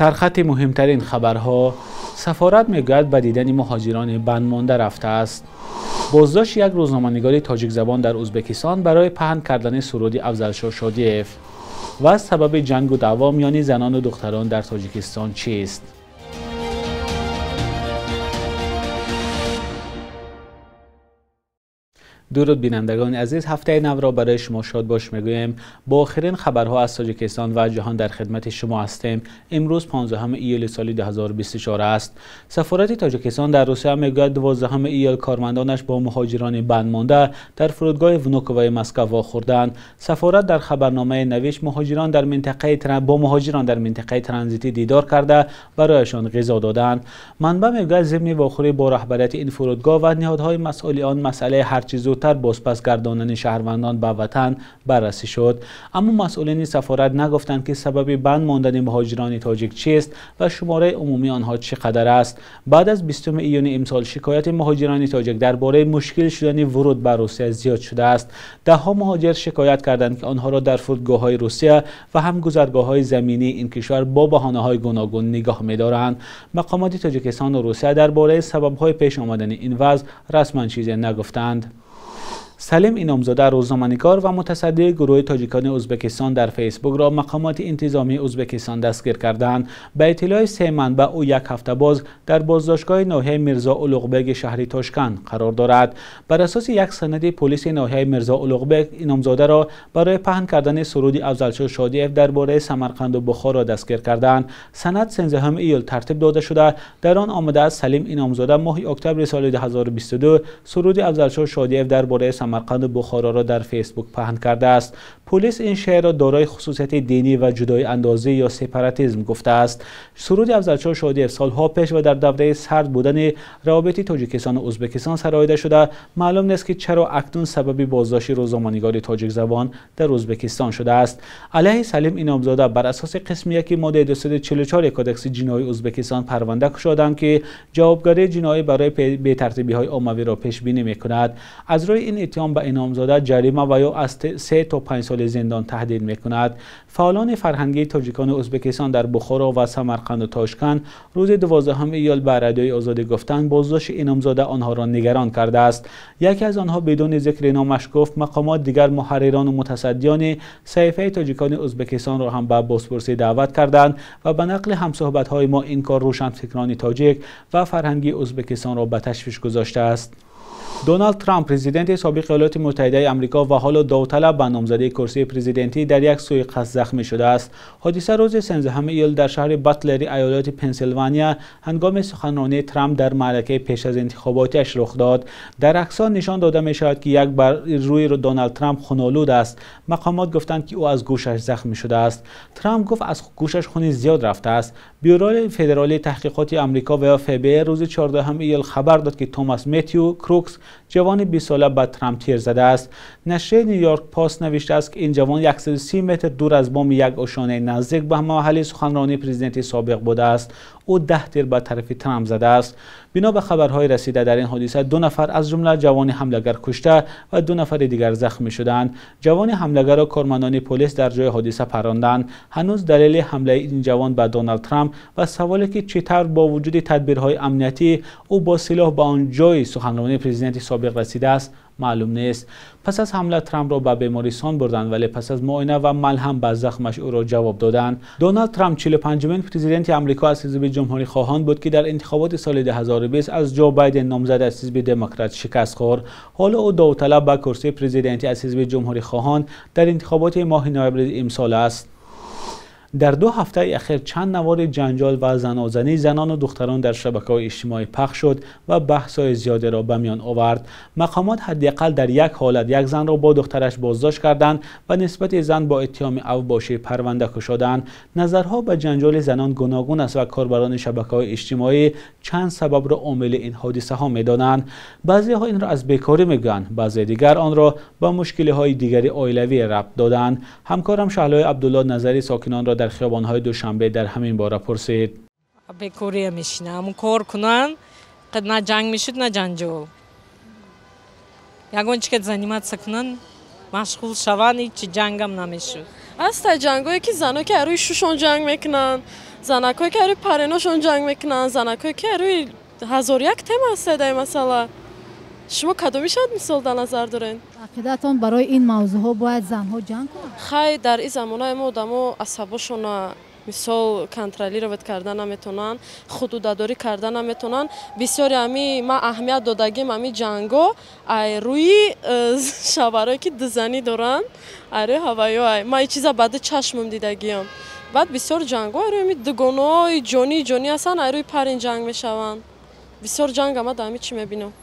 سرخط مهمترین خبرها: سفارت میگوید به دیدن مهاجران بند مانده رفته است. بازداشت یک روزنامه‌نگار تاجیک زبان در ازبکستان برای پهن کردن سرود افضلشاه شادیف. و سبب جنگ و دعوا میان زنان و دختران در تاجیکستان چیست؟ درود بینندگان عزیز، هفته نو را برای شما شاد باش میگویم. با آخرین خبرها از تاجیکستان و جهان در خدمت شما هستیم. امروز 15 ایول سال 2024 است. سفارت تاجیکستان در روسیه میگوید 12 ایول کارمندانش با مهاجران بند مانده در فرودگاه ونوکوو مسکو واخوردند. سفارت در خبرنامه نوشت مهاجران در منطقه ترانزیتی دیدار کرده برایشان غذا دادند. منبع میگوید ضمن واخوری با رهبریت این فرودگاه و نهادهای مسئول آن مسئله هر چیز زودتر بازپس گرداندن شهروندان به وطن بررسی شد. اما مسئولین سفارت نگفتند که سبب بند ماندن مهاجران تاجیک چیست و شماره عمومی آنها چقدر است. بعد از 20 ایون امسال شکایت مهاجران تاجیک درباره مشکل شدن ورود به روسیه زیاد شده است. دهها مهاجر شکایت کردند که آنها را در فرودگاه‌های روسیه و هم گذرگاه‌های زمینی این کشور با بهانه‌های گوناگون نگاه می‌دارند. مقامات تاجیکستان و روسیه درباره سبب‌های پیش آمدن این وضع رسما چیزی نگفتند. سلیم اینامزاده روزنامه‌نگار و متصدی گروه تاجیکان ازبکستان در فیسبوک را مقامات انتظامی ازبکستان دستگیر کردند. به اطلاع 3 منبع او یک هفته باز در بازداشتگاه ناحیه میرزا اولوغبک شهری تاشکند قرار دارد. بر اساس یک سند پلیس ناحیه میرزا اولوغبک اینامزاده را برای پهن کردن سرود افضلشاه شادیف درباره سمرقند و بخارا دستگیر کردند. سند 13 ایول ترتیب داده شده. در آن آمده است سلیم اینامزاده ماه اکتبر سال 2022 سرود افضلشاه شادیف درباره سمرقند و بخارا را در فیسبوک پهن کرده است. پلیس این شعر را دارای خصوصیت دینی و جدای اندازه یا سپاراتیسم گفته است. سرود افضلشاه شادیف سالها پیش و در دوره سرد بودن روابط تاجیکستان و ازبکستان سراییده شده. معلوم نیست که چرا اکنون سبب بازداشت روزنامه‌نگار تاجیک زبان در ازبکستان شده است. علیه سلیم اینامزاده بر اساس قسم 1 ماده 244 کدکس جنایی ازبکستان پرونده گشودند که جوابگری جنایی برای بی‌ترتیبی‌های عمومی را پیش بینی می‌کند. از روی این اتهام به اینامزاده جریمه و یا از 3 تا 5 سال زندان تهدید می‌کند. فعالان فرهنگی تاجیکان و ازبکستان در بخارا و سمرقند و تاشکند روز 12 ایول به رادیوی آزادی گفتند بازداشت اینامزاده آنها را نگران کرده است. یکی از آنها بدون ذکر نامش گفت مقامات دیگر محرران و متصدیان صحیفه تاجیکان ازبکستان را هم به بازپرسی دعوت کردند و به نقل همصحبت‌های ما این کار روشنفکران تاجیک و فرهنگی ازبکستان را به تشویش گذاشته است. دونالد ترامپ پرزیدنت سابق ایالات متحده آمریکا و حالا داوطلب به نامزدی کرسی پرزیدنتی در یک سوءقصد زخمی شده است. حادثه روز 13 ایول در شهر باتلری ایالت پنسیلوانیا هنگام سخنرانی ترامپ در معرکه پیش از انتخاباتش رخ داد. در عکس‌ها نشان داده می‌شود که یک بر روی دونالد ترامپ خون‌آلود است. مقامات گفتند که او از گوشش زخمی شده است. ترامپ گفت از گوشش خون زیاد رفته است. بیورو فدرالی تحقیقات آمریکا و FBI روز 14 ایول خبر داد که توماس متیو کروکس جوان 20 ساله به ترامپ تیر زده است. نشریه نیویورک پست نوشته است که این جوان 130 متر دور از بام یک آشیانه نزدیک به محل سخنرانی پرزیدنت سابق بوده است. او 10 تیر به طرف ترامپ زده است. بنا به خبرهای رسیده در این حادثه 2 نفر از جمله جوان حمله‌گر کشته و 2 نفر دیگر زخمی شدند. جوان حمله‌گر را کارمندان پلیس در جای حادثه پراندند. هنوز دلیل حمله این جوان به دونالد ترامپ و سوالی که چطور با وجود تدبیرهای امنیتی او با سلاح به آن جای سخنرانی پرزیدنت سابق رسیده است معلوم نیست. پس از حمله ترامپ را به بیمارستان بردند ولی پس از معاینه و ملهم به زخمش او را جواب دادند. دونالد ترامپ 45مین پرزیدنت آمریکا از حزب جمهوری خواهان بود که در انتخابات سال 2020 از جو بایدن نامزد از حزب دموکرات شکست خورد. حالا او داوطلب به کرسی پرزیدنتی از حزب جمهوری خواهان در انتخابات ماه نوامبر امسال است. در 2 هفته اخیر چند نوار جنجال و زنازنی زنان و دختران در شبکه‌های اجتماعی پخش شد و بحث‌های زیادی را به میان آورد. مقامات حداقل در یک حالت یک زن را با دخترش بازداشت کردند و نسبت زن با اتهام اوباشی پرونده گشودند. نظرها به جنجال زنان گوناگون است و کاربران شبکه‌های اجتماعی چند سبب را عامل این حادثه ها می‌دانند. بعضی‌ها این را از بیکاری می‌گویند، بعضی دیگر آن را با مشکل‌های دیگری عائلوی ربط دادند. همکارم شهلای عبدالله نظری ساکنان را در خیابان‌های دوشنبه در همین باره پرسید. بیکاری میشینم کار کنن قد نه جنگ میشد نه جنجال. یگان چیکه زنیمت کنن مشغول شوند هیچ جنگم نمیشد. از تا جنگایی که زنا که روی شوشون جنگ میکنن занакое ки ари пареношон ҷанг мекунанд, занакое ки ари 1001 тема астеда масала. шумо кадомишад мисол дар назар доред? ақидатон барои ин мавзӯъҳо бояд занҳо ҷанг кунанд? хай дар ин замонаи мо одамо асабошона мисол контролировать карда наметонанд, худудадорӣ карда наметонанд. бисёри ами ман аҳамият додагим ами ҷанго ай рӯи шаварое ки дузанӣ доранд, ай рӯи ҳаваё ай ман ин чиза баъди чашмам дидагиам. баъд бисёр ҷанго ай рӯи дугонаҳои ҷонӣ ҳастанд, ай рӯи парин ҷанг мешаванд. бисёр ҷанг ама дар ами чӣ мебинам.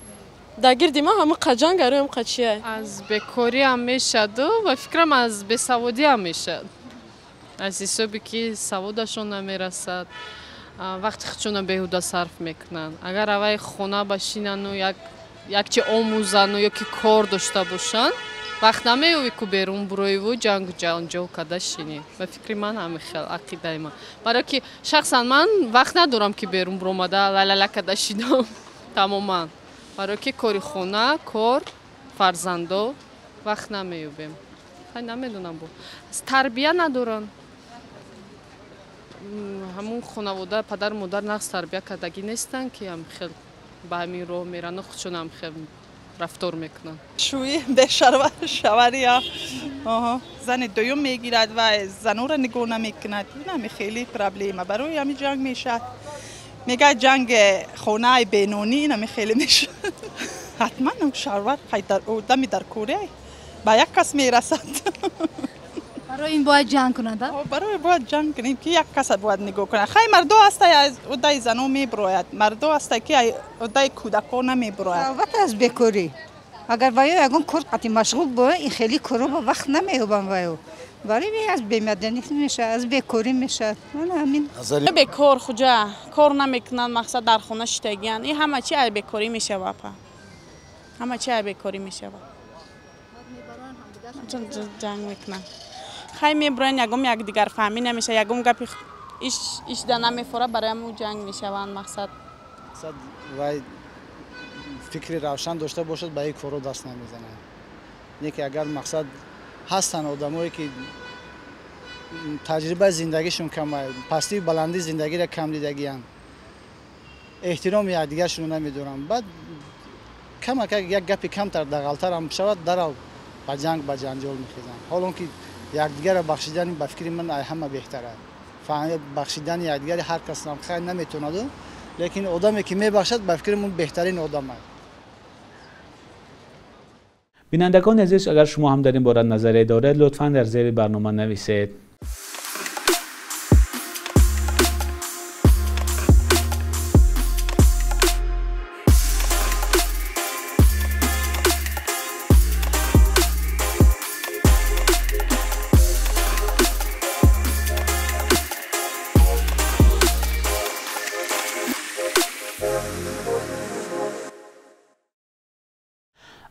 дар гирди ман ҳама қаҷанг ай рӯи ҳам қачиай. аз бекорӣ ҳам мешаду ва фикрам аз бесаводӣ ҳам мешад. аз ҳисоби ки саводашон намерасад, вақти худшона беҳуда сарф мекунанд. агар авай хона башинану якчи омӯзану ёки кор дошта бошанд, вақт намеёвӣ ку берун буроиву ҷангу ҷанҷол када шинӣ. ба фикри ман ҳамин хел ақидаи ман. барое ки шахсан ман вақт надорам ки берун буромада лалала када шинам тамоман. барое ки кори хона, кор, фарзандо вақт намеёбем. хай намедонам бо тарбия надоранд. ҳамун хонавода падару модар нағз тарбия кардагӣ нестанд ки ҳам хел ба ҳамин роҳ мерану худшон ҳам хел рафтор мекунанд. шӯӣ бешарва шавария зани дуюм мегирад ва занура нигоҳ намекунад. инами хеле проблема барои ҳами ҷанг мешад. мегӯяд ҷанги хонаи бенонӣ инами хеле мешад. ҳатман шарвар дами дар корея ба як кас мерасад. барои ин бояд ҷанг кунад? барои бояд ҷанг кунем ки як каса бояд нигоҳ кунад. хай мардо аста аз удаи зано мебирояд, мардо аста ки удаи кӯдакон намебирояд. албатта аз бекорӣ. агар ваё ягон кор қати машғул бо ин хели коро ба вақт намеёбам ваё. барои аз бемаданӣ мешавад, аз бекорӣ мешавад. ман ҳамин бекор хуҷа кор намекунанд, мақсад дар хона шитагианд. ин ҳама чи ай бекорӣ мешавад. ҳама чи ай бекорӣ мешавад. ҷанг мекунанд. хай мебироянд ягон якдигар фаҳмӣ намешавад, ягон гапи ишда намефорад, барои ҳамун ҷанг мешаванд. мақсад вай фикри равшан дошта бошад ба ин коро даст намезанад. не ки агар мақсад ҳастанд одамое ки таҷрибаи зиндагишон кама, пастию баландии зиндагиро кам дидагиянд, эҳтироми якдигаршонро намедоранд, баъд камак як гапи камтар дағалтар ҳам шавад, дарав ба ҷанг ба ҷанҷол мехезанд. ҳолон ки якдигарро бахшидани ба фикри ман ай ҳама беҳтар аст. бахшидани якдигари ҳар кас ҳам хай наметонаду, лекин одаме ки мебахшад ба фикри ман беҳтарин одам аст. بینندگان عزیز اگر شما هم در این باره نظری دارید لطفاً در زیر برنامه نویسید.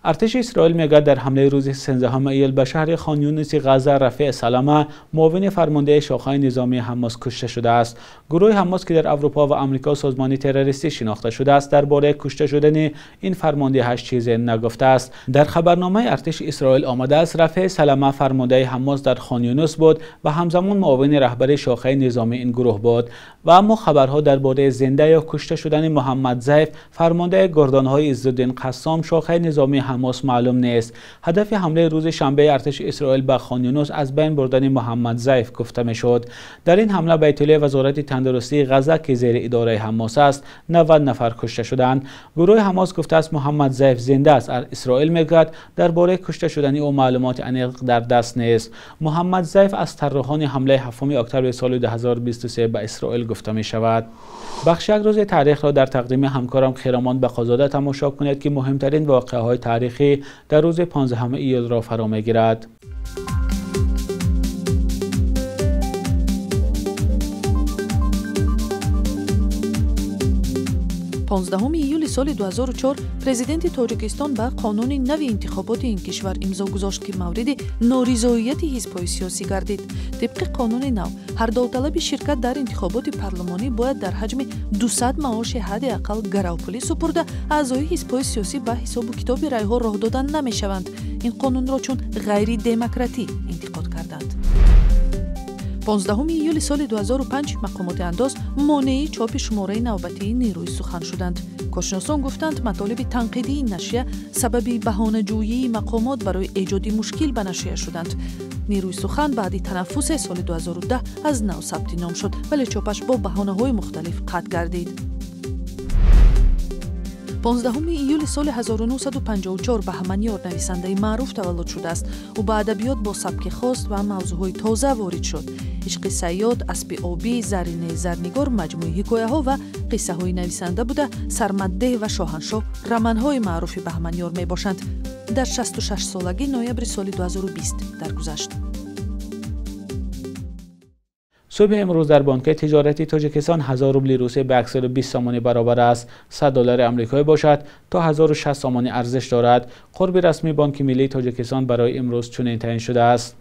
ارتش اسرائیل میگه در حمله روز 13 ایل به شهر خان یونس غزه رفیع سلامه معاون فرمانده شاخه نظامی حماس کشته شده است. گروه حماس که در اروپا و آمریکا سازمان تروریستی شناخته شده است درباره کشته شدن این فرمانده هیچ چیزی نگفته است. در خبرنامه ارتش اسرائیل آمده است رفیع سلامه فرمانده حماس در خان یونس بود و همزمان معاون رهبر شاخه نظامی این گروه بود و اما خبرها درباره زنده یا کشته شدن محمد ضیف فرمانده گردانهای عزالدین قسام شاخه نظامی حماس معلوم نیست. هدف حمله روز شنبه ارتش اسرائیل به خان یونس از بین بردن محمد ضیف گفته میشد. در این حمله به اطلاع وزارت تندرستی غزه که زیر اداره حماس است 90 نفر کشته شدند. گروه حماس گفته است محمد ضیف زنده است. اسرائیل میگوید درباره کشته شدن او معلومات عمیق در دست نیست. محمد ضیف از طراحان حمله 7 اکتبر سال 2023 به اسرائیل گفته می شود. بخش یک روز تاریخ را در تقدیم همکارم خیرامان بقازاده تماشا کنید که مهمترین واقعه‌های تاریخی در روز 15 ایل را فرا می‌گیرد. 15 июли соли 2004 президенти Тоҷикистон ба қонуни нави интихоботи ин кишвар имзо гузошт ки мавриди норизоияти ҳизбҳои сиёсӣ гардид. тибқи қонуни нав ҳар довталаби ширкат дар интихоботи парлумонӣ бояд дар ҳаҷми 200 маоши ҳадди ақал гаравпулӣ супурда аъзои ҳизбҳои сиёсӣ ба ҳисобу китоби райҳо роҳ дода намешаванд. ин қонунро чун ғайридемократӣ интиқод карданд. 15 ایول سال 2005 مقامات انداز مانعی چاپ شماره نوبتی نیروی سخن شدند. کارشناسان گفتند مطالب تنقیدی این نشریه سبب بهانه‌جویی مقامات برای ایجاد مشکل به نشریه شدند. نیروی سخن بعد تنفس سال 2010 از نو ثبت نام شد ولی چاپش با بهانه‌های مختلف قطع گردید. 15 ایول سال 1954 بهمنیار نویسنده معروف تولد شده است. او به ادبیات با سبک خاص و موضوعهای تازه وارد شد. عشق صیاد، اسب آبی، زرینه زرنگار مجموعه حکایه‌ها و قصه های نویسنده بوده. سرمدده و شاهنشاه رمان‌های معروف بهمنیار می باشند. در 66 سالگی نوامبر سال 2020 درگذشت. صبح امروز در بانک تجارتی تاجیکستان 1000 روبل روسیه به اکثر 20 سامانه برابر است. 100 دلار آمریکایی باشد تا 1060 سامانه ارزش دارد. قرب رسمی بانک ملی تاجیکستان برای امروز چنین تعیین شده است.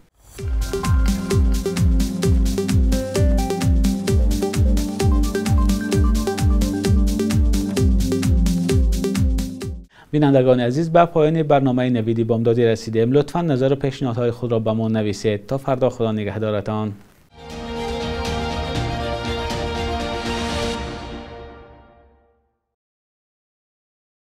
بینندگان عزیز، به پایان برنامه نویدی بامدادی رسیدیم. لطفاً نظر و پیشنهادهای خود را به ما نویسید. تا فردا، خدا نگهدارتان.